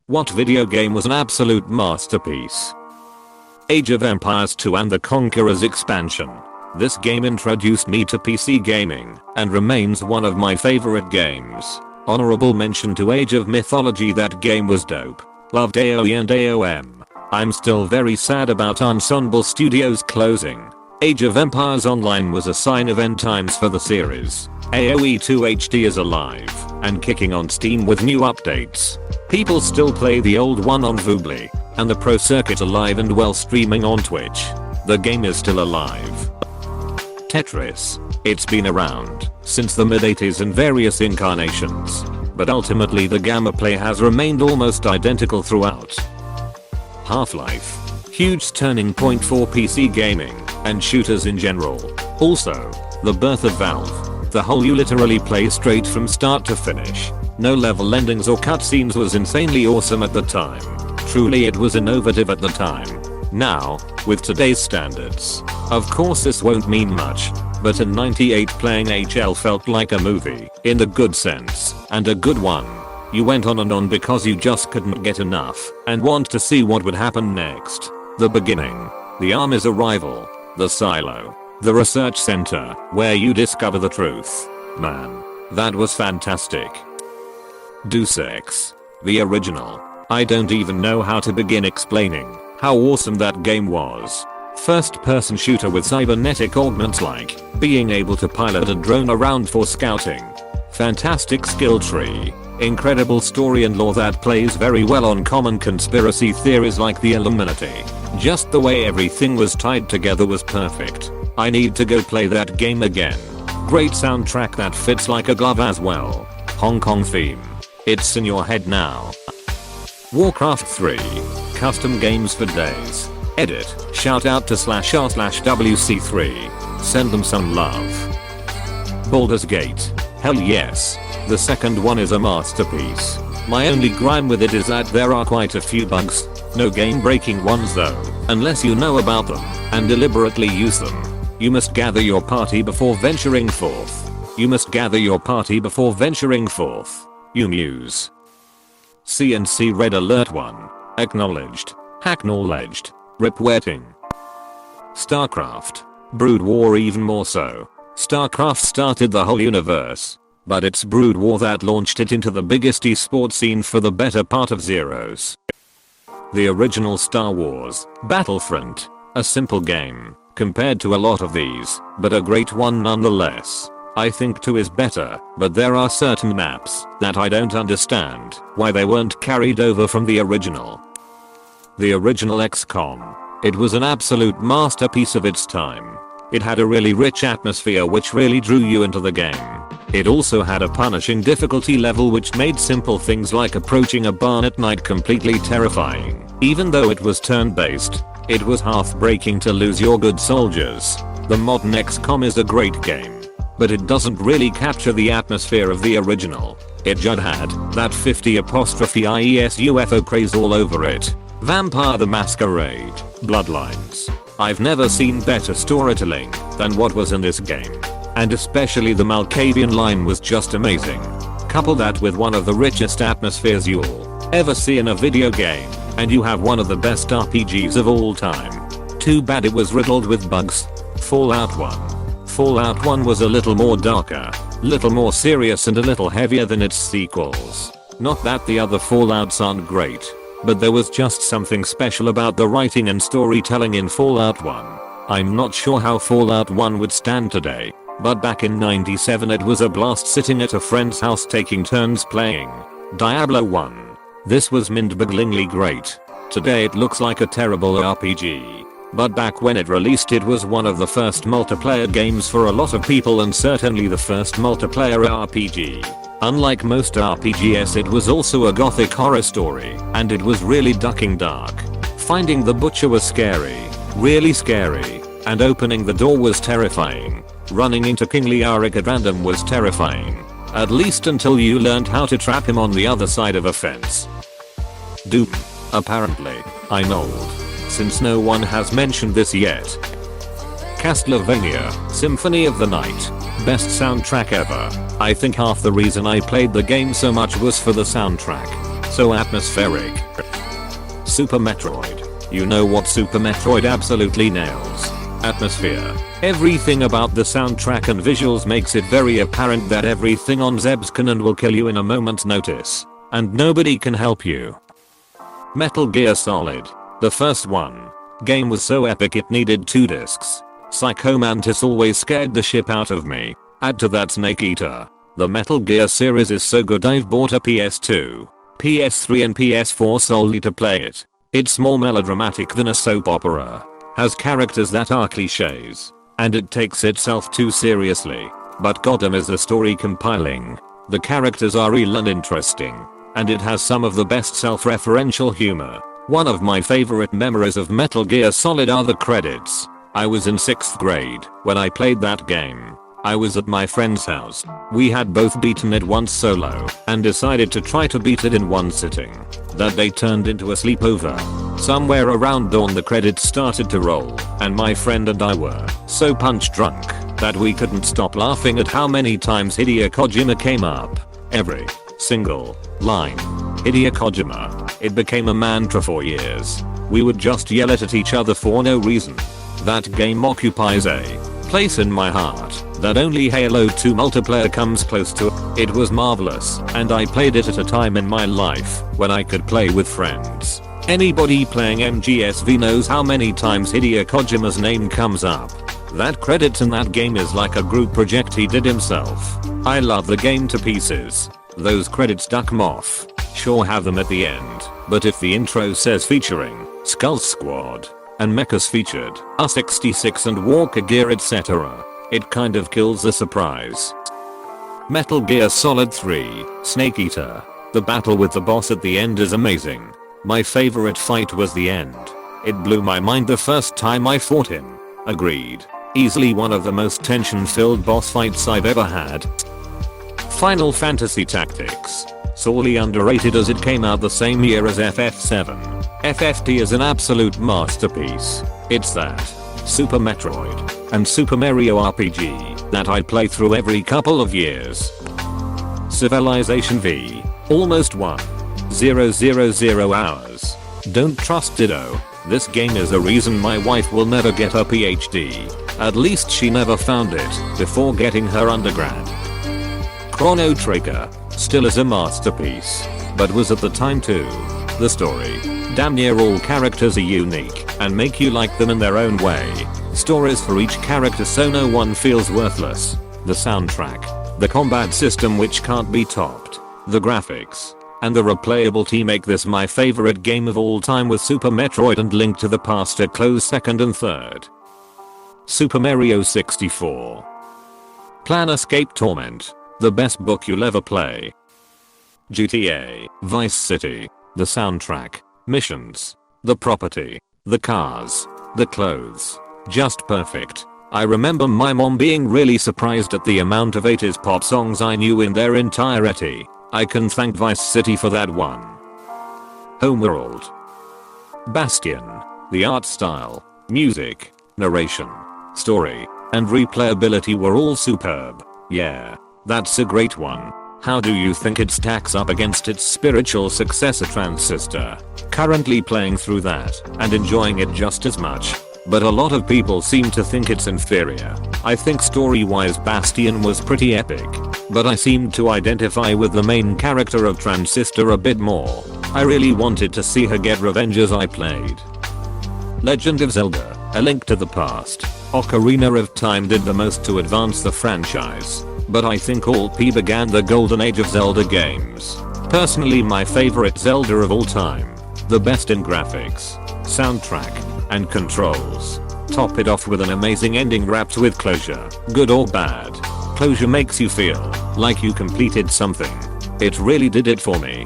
What video game was an absolute masterpiece? Age of Empires 2 and the Conqueror's expansion. This game introduced me to PC gaming and remains one of my favorite games. Honorable mention to Age of Mythology, that game was dope. Loved AoE and AOM. I'm still very sad about Ensemble Studios closing. Age of Empires Online was a sign of end times for the series. AoE 2 HD is alive and kicking on Steam with new updates. People still play the old one on Voobly, and the Pro Circuit alive and well streaming on Twitch. The game is still alive. Tetris. It's been around since the mid-80s in various incarnations, but ultimately the gameplay has remained almost identical throughout. Half-Life. Huge turning point for PC gaming and shooters in general. Also, the birth of Valve. The whole you literally play straight from start to finish. No level endings or cutscenes was insanely awesome at the time. Truly it was innovative at the time. Now, with today's standards, of course this won't mean much, but in '98 playing HL felt like a movie, in the good sense, and a good one. You went on and on because you just couldn't get enough and want to see what would happen next. The beginning, the army's arrival, the silo, the research center where you discover the truth. Man, that was fantastic. Deus Ex, the original. I don't even know how to begin explaining how awesome that game was. First person shooter with cybernetic augments, like being able to pilot a drone around for scouting. Fantastic skill tree. Incredible story and lore that plays very well on common conspiracy theories like the Illuminati. Just the way everything was tied together was perfect. I need to go play that game again. Great soundtrack that fits like a glove as well. Hong Kong theme. It's in your head now. Warcraft 3. Custom games for days. Edit. Shout out to /r/WC3. Send them some love. Baldur's Gate. Hell yes. The second one is a masterpiece. My only grime with it is that there are quite a few bugs. No game breaking ones though, unless you know about them and deliberately use them. You must gather your party before venturing forth. You must gather your party before venturing forth. You muse. CNC Red Alert 1. Acknowledged. Hacknowledged. Rip wetting. StarCraft. Brood War even more so. StarCraft started the whole universe, but it's Brood War that launched it into the biggest esports scene for the better part of zeros. The original Star Wars, Battlefront. A simple game compared to a lot of these, but a great one nonetheless. I think 2 is better, but there are certain maps that I don't understand why they weren't carried over from the original. The original XCOM. It was an absolute masterpiece of its time. It had a really rich atmosphere which really drew you into the game. It also had a punishing difficulty level which made simple things like approaching a barn at night completely terrifying. Even though it was turn-based, it was heartbreaking to lose your good soldiers. The modern XCOM is a great game, but it doesn't really capture the atmosphere of the original. It just had that 50'IES UFO craze all over it. Vampire the Masquerade, Bloodlines. I've never seen better storytelling than what was in this game. And especially the Malkavian line was just amazing. Couple that with one of the richest atmospheres you'll ever see in a video game, and you have one of the best RPGs of all time. Too bad it was riddled with bugs. Fallout 1. Fallout 1 was a little more darker, little more serious and a little heavier than its sequels. Not that the other Fallouts aren't great, but there was just something special about the writing and storytelling in Fallout 1. I'm not sure how Fallout 1 would stand today, but back in '97 it was a blast sitting at a friend's house taking turns playing Diablo 1. This was mind-bogglingly great. Today it looks like a terrible RPG. But back when it released it was one of the first multiplayer games for a lot of people and certainly the first multiplayer RPG. Unlike most RPGs, it was also a gothic horror story, and it was really ducking dark. Finding the butcher was scary, really scary, and opening the door was terrifying. Running into King Leoric at random was terrifying. At least until you learned how to trap him on the other side of a fence. Doom. Apparently, I'm old, since no one has mentioned this yet. Castlevania, Symphony of the Night. Best soundtrack ever. I think half the reason I played the game so much was for the soundtrack. So atmospheric. Super Metroid. You know what Super Metroid absolutely nails? Atmosphere. Everything about the soundtrack and visuals makes it very apparent that everything on Zeb's canon will kill you in a moment's notice. And nobody can help you. Metal Gear Solid. The first one. Game was so epic it needed 2 discs. Psycho Mantis always scared the shit out of me. Add to that Snake Eater. The Metal Gear series is so good I've bought a PS2, PS3 and PS4 solely to play it. It's more melodramatic than a soap opera. Has characters that are cliches. And it takes itself too seriously. But goddamn is the story compelling. The characters are real and interesting. And it has some of the best self-referential humor. One of my favorite memories of Metal Gear Solid are the credits. I was in 6th grade when I played that game. I was at my friend's house. We had both beaten it once solo and decided to try to beat it in one sitting. That day turned into a sleepover. Somewhere around dawn the credits started to roll and my friend and I were so punch drunk that we couldn't stop laughing at how many times Hideo Kojima came up. Every single line. Hideo Kojima. It became a mantra for years. We would just yell it at each other for no reason. That game occupies a place in my heart that only Halo 2 multiplayer comes close to. It was marvelous and I played it at a time in my life when I could play with friends. Anybody playing MGSV knows how many times Hideo Kojima's name comes up. That credits in that game is like a group project he did himself. I love the game to pieces. Those credits duck 'em off. Sure have them at the end, but if the intro says featuring Skull Squad and Mechas featured R66 and Walker Gear etc., it kind of kills the surprise. Metal Gear Solid 3, Snake Eater. The battle with the boss at the end is amazing. My favorite fight was the end. It blew my mind the first time I fought him. Agreed. Easily one of the most tension-filled boss fights I've ever had. Final Fantasy Tactics. Sorely underrated as it came out the same year as FF7. FFT is an absolute masterpiece. It's that Super Metroid and Super Mario RPG that I play through every couple of years. Civilization V. Almost 1,000 hours. Don't trust Ditto. This game is the reason my wife will never get her PhD. At least she never found it before getting her undergrad. Chrono Trigger. Still is a masterpiece. But was at the time too. The story. Damn near all characters are unique and make you like them in their own way. Stories for each character so no one feels worthless. The soundtrack. The combat system which can't be topped. The graphics. And the replayability make this my favorite game of all time with Super Metroid and Link to the Past a close second and third. Super Mario 64. Plan Escape Torment. The best book you'll ever play. GTA, Vice City. The soundtrack, missions, the property, the cars, the clothes. Just perfect. I remember my mom being really surprised at the amount of 80s pop songs I knew in their entirety. I can thank Vice City for that one. Homeworld. Bastion. The art style, music, narration, story, and replayability were all superb. Yeah, that's a great one. How do you think it stacks up against its spiritual successor Transistor? Currently playing through that and enjoying it just as much. But a lot of people seem to think it's inferior. I think story-wise Bastion was pretty epic, but I seemed to identify with the main character of Transistor a bit more. I really wanted to see her get revenge as I played. Legend of Zelda, A Link to the Past. Ocarina of Time did the most to advance the franchise, but I think all P began the golden age of Zelda games. Personally my favorite Zelda of all time. The best in graphics, soundtrack, and controls. Top it off with an amazing ending wrapped with closure, good or bad. Closure makes you feel like you completed something. It really did it for me.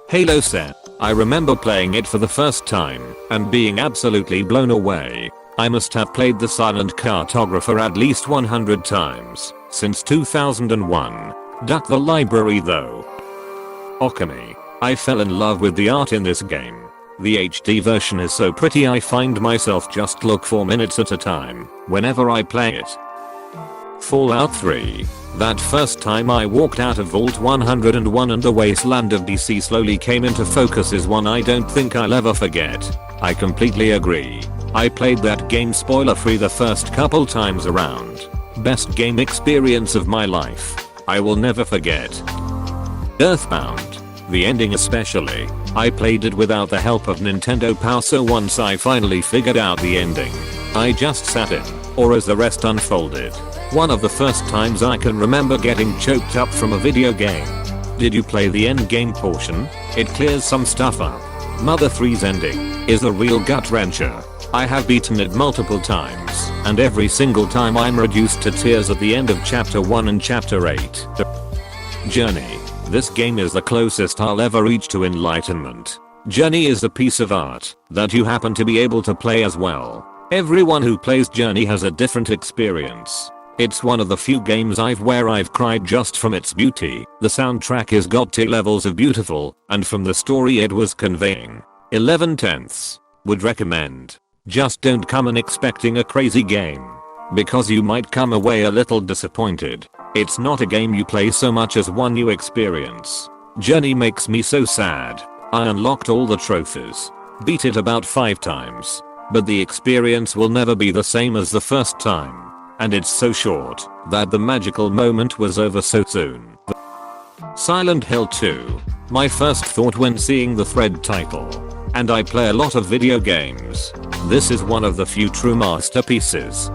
Halo set. I remember playing it for the first time and being absolutely blown away. I must have played the Silent Cartographer at least 100 times since 2001. Duck the library though. Okami. I fell in love with the art in this game. The HD version is so pretty I find myself just look for minutes at a time whenever I play it. Fallout 3. That first time I walked out of Vault 101 and the wasteland of DC slowly came into focus is one I don't think I'll ever forget. I completely agree. I played that game spoiler free the first couple times around. Best game experience of my life. I will never forget. Earthbound. The ending especially. I played it without the help of Nintendo Power, so once I finally figured out the ending, I just sat in, or as the rest unfolded. One of the first times I can remember getting choked up from a video game. Did you play the end game portion? It clears some stuff up. Mother 3's ending is a real gut wrencher. I have beaten it multiple times, and every single time I'm reduced to tears at the end of chapter 1 and chapter 8. Journey. This game is the closest I'll ever reach to enlightenment. Journey is a piece of art that you happen to be able to play as well. Everyone who plays Journey has a different experience. It's one of the few games where I've cried just from its beauty. The soundtrack is got to levels of beautiful, and from the story it was conveying. 11/10. Would recommend. Just don't come in expecting a crazy game, because you might come away a little disappointed. It's not a game you play so much as one you experience. Journey makes me so sad. I unlocked all the trophies, beat it about 5 times, but the experience will never be the same as the first time. And it's so short that the magical moment was over so soon. Silent Hill 2. My first thought when seeing the thread title. And I play a lot of video games. This is one of the few true masterpieces.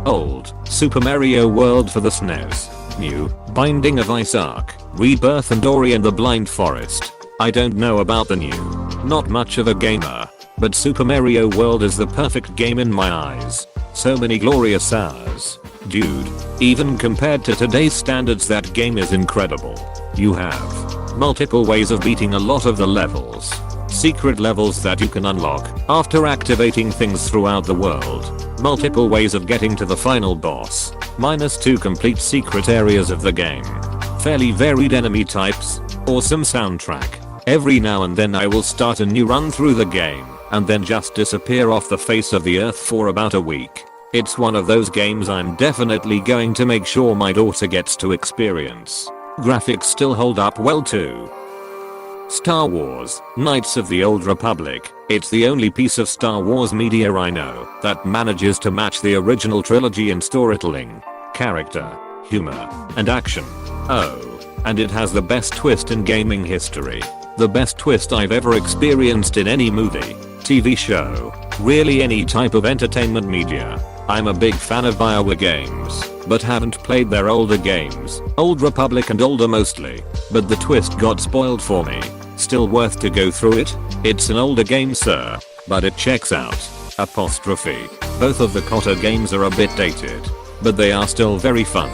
Old Super Mario World for the SNES. New Binding of Isaac, Rebirth and Ori and the Blind Forest. I don't know about the new. Not much of a gamer, but Super Mario World is the perfect game in my eyes. So many glorious hours. Dude, even compared to today's standards that game is incredible. You have multiple ways of beating a lot of the levels. Secret levels that you can unlock after activating things throughout the world. Multiple ways of getting to the final boss. -2 complete secret areas of the game. Fairly varied enemy types. Awesome soundtrack. Every now and then I will start a new run through the game, and then just disappear off the face of the earth for about a week. It's one of those games I'm definitely going to make sure my daughter gets to experience. Graphics still hold up well too. Star Wars, Knights of the Old Republic. It's the only piece of Star Wars media I know that manages to match the original trilogy in storytelling, character, humor, and action. Oh, and it has the best twist in gaming history. The best twist I've ever experienced in any movie, TV show, really any type of entertainment media. I'm a big fan of BioWare games, but haven't played their older games, Old Republic and older mostly, but the twist got spoiled for me. Still worth to go through it? It's an older game sir, but it checks out. Apostrophe. Both of the Kotor games are a bit dated, but they are still very fun.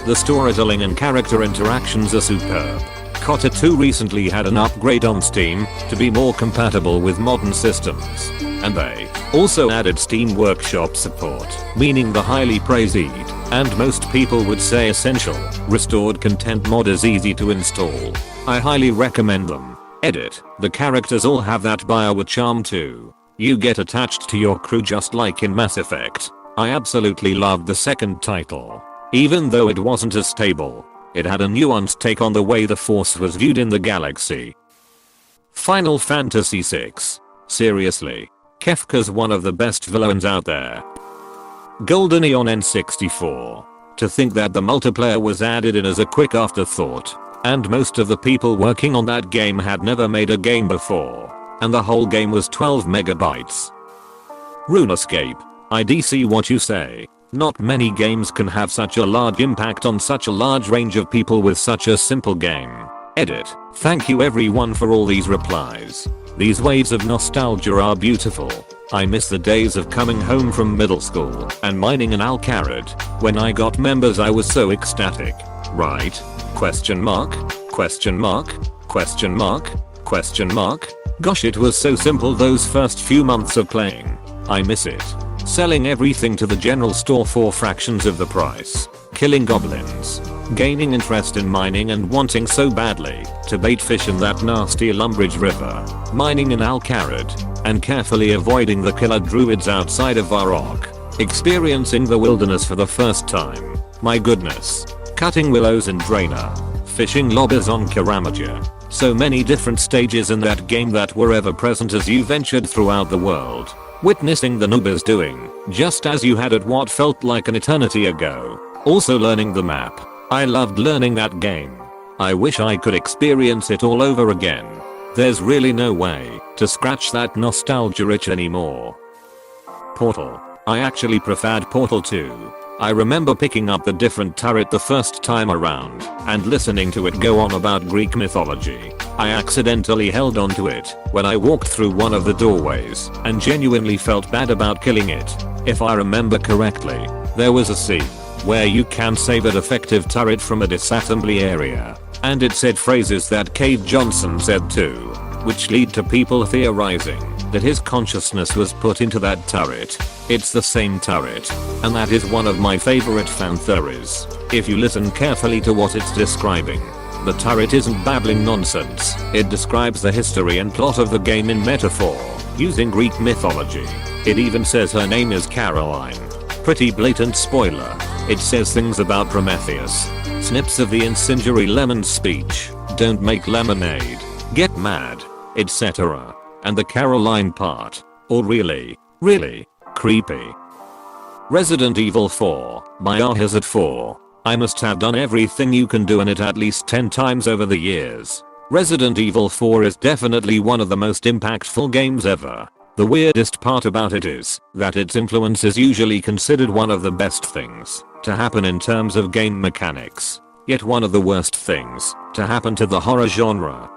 The storytelling and character interactions are superb. Kotor 2 recently had an upgrade on Steam to be more compatible with modern systems. And they also added Steam Workshop support, meaning the highly praised, and most people would say essential, restored content mod is easy to install. I highly recommend them. Edit. The characters all have that BioWare charm too. You get attached to your crew just like in Mass Effect. I absolutely loved the second title. Even though it wasn't as stable, it had a nuanced take on the way the Force was viewed in the galaxy. Final Fantasy VI. Seriously. Kefka's one of the best villains out there. Golden Eon N64. To think that the multiplayer was added in as a quick afterthought. And most of the people working on that game had never made a game before. And the whole game was 12 megabytes. RuneScape. I see what you say. Not many games can have such a large impact on such a large range of people with such a simple game. Edit. Thank you everyone for all these replies. These waves of nostalgia are beautiful. I miss the days of coming home from middle school and mining an Alcarad. When I got members I was so ecstatic. Right? Question mark? Question mark? Question mark? Question mark? Gosh, it was so simple those first few months of playing. I miss it. Selling everything to the general store for fractions of the price. Killing goblins. Gaining interest in mining and wanting so badly to bait fish in that nasty Lumbridge River. Mining in Alcarad. And carefully avoiding the killer druids outside of Varrock. Experiencing the wilderness for the first time. My goodness. cutting willows in Draenor, fishing lobbers on Kiramaja. So many different stages in that game that were ever present as you ventured throughout the world, witnessing the noobers doing just as you had at what felt like an eternity ago. Also learning the map. I loved learning that game. I wish I could experience it all over again. There's really no way to scratch that nostalgia itch anymore. Portal. I actually preferred Portal 2. I remember picking up the different turret the first time around and listening to it go on about Greek mythology. I accidentally held onto it when I walked through one of the doorways and genuinely felt bad about killing it. If I remember correctly, there was a scene where you can save a defective turret from a disassembly area, and it said phrases that Cave Johnson said too, which lead to people theorizing that his consciousness was put into that turret. It's the same turret, and that is one of my favorite fan theories. If you listen carefully to what it's describing, the turret isn't babbling nonsense. It describes the history and plot of the game in metaphor, using Greek mythology. It even says her name is Caroline. Pretty blatant spoiler. It says things about Prometheus, snips of the incendiary Lemon's speech, don't make lemonade, get mad, etc. And the Caroline part. All really creepy. Resident Evil 4, Biohazard 4. I must have done everything you can do in it at least 10 times over the years. Resident Evil 4 is definitely one of the most impactful games ever. The weirdest part about it is that its influence is usually considered one of the best things to happen in terms of game mechanics, yet one of the worst things to happen to the horror genre.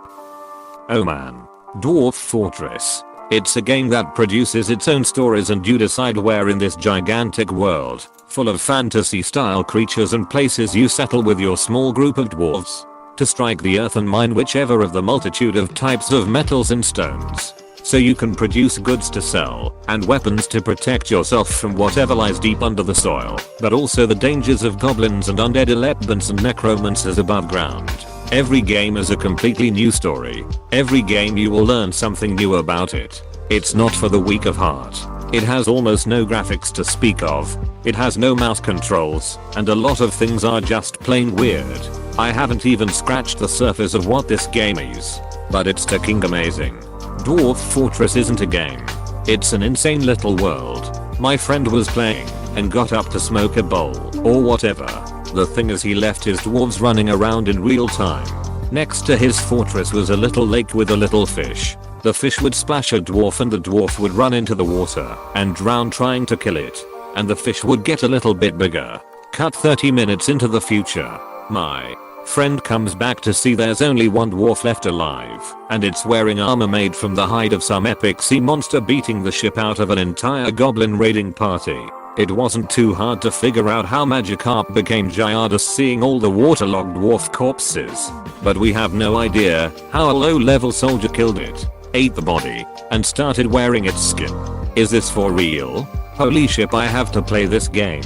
Oh man. Dwarf Fortress. It's a game that produces its own stories and you decide where in this gigantic world, full of fantasy style creatures and places you settle with your small group of dwarves to strike the earth and mine whichever of the multitude of types of metals and stones, so you can produce goods to sell and weapons to protect yourself from whatever lies deep under the soil, but also the dangers of goblins and undead elephants and necromancers above ground. Every game is a completely new story. Every game you will learn something new about it. It's not for the weak of heart. It has almost no graphics to speak of. It has no mouse controls, and a lot of things are just plain weird. I haven't even scratched the surface of what this game is, but it's fucking amazing. Dwarf Fortress isn't a game. It's an insane little world. My friend was playing and got up to smoke a bowl or whatever. The thing is, he left his dwarves running around in real time. Next to his fortress was a little lake with a little fish. The fish would splash a dwarf and the dwarf would run into the water and drown trying to kill it. And the fish would get a little bit bigger. Cut 30 minutes into the future. My friend comes back to see there's only one dwarf left alive, and it's wearing armor made from the hide of some epic sea monster beating the shit out of an entire goblin raiding party. It wasn't too hard to figure out how Magikarp became Giardas seeing all the waterlogged dwarf corpses, but we have no idea how a low-level soldier killed it, ate the body, and started wearing its skin. Is this for real? Holy shit, I have to play this game.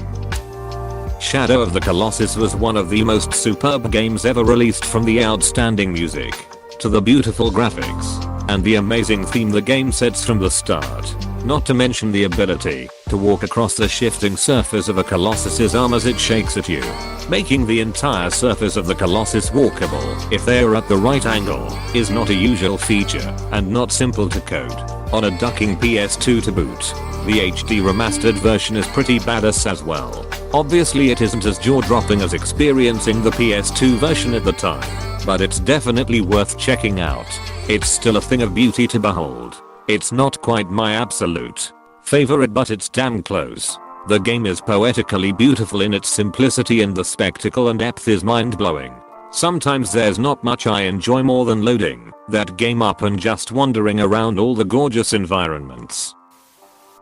Shadow of the Colossus was one of the most superb games ever released, from the outstanding music to the beautiful graphics and the amazing theme the game sets from the start. Not to mention the ability to walk across the shifting surface of a Colossus's arm as it shakes at you, making the entire surface of the Colossus walkable if they are at the right angle, is not a usual feature and not simple to code. On a ducking PS2 to boot, the HD remastered version is pretty badass as well. Obviously it isn't as jaw-dropping as experiencing the PS2 version at the time, but it's definitely worth checking out. It's still a thing of beauty to behold. It's not quite my absolute favorite, but it's damn close. The game is poetically beautiful in its simplicity, and the spectacle and depth is mind-blowing. Sometimes there's not much I enjoy more than loading that game up and just wandering around all the gorgeous environments.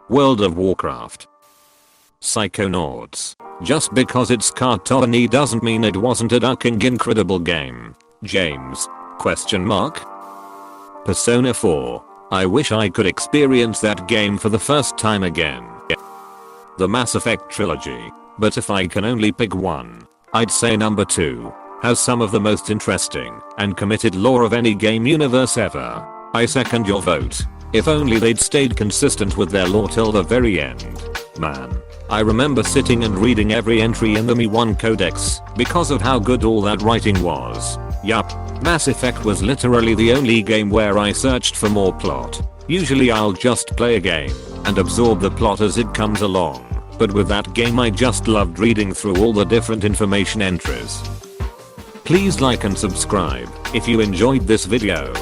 World of Warcraft. Psychonauts. Just because it's cartoony doesn't mean it wasn't a fucking incredible game. James? Question mark? Persona 4. I wish I could experience that game for the first time again. The Mass Effect trilogy. But if I can only pick one, I'd say number 2 has some of the most interesting and committed lore of any game universe ever. I second your vote. If only they'd stayed consistent with their lore till the very end. Man. I remember sitting and reading every entry in the Me1 codex because of how good all that writing was. Yup, Mass Effect was literally the only game where I searched for more plot. Usually I'll just play a game and absorb the plot as it comes along, but with that game I just loved reading through all the different information entries. Please like and subscribe if you enjoyed this video.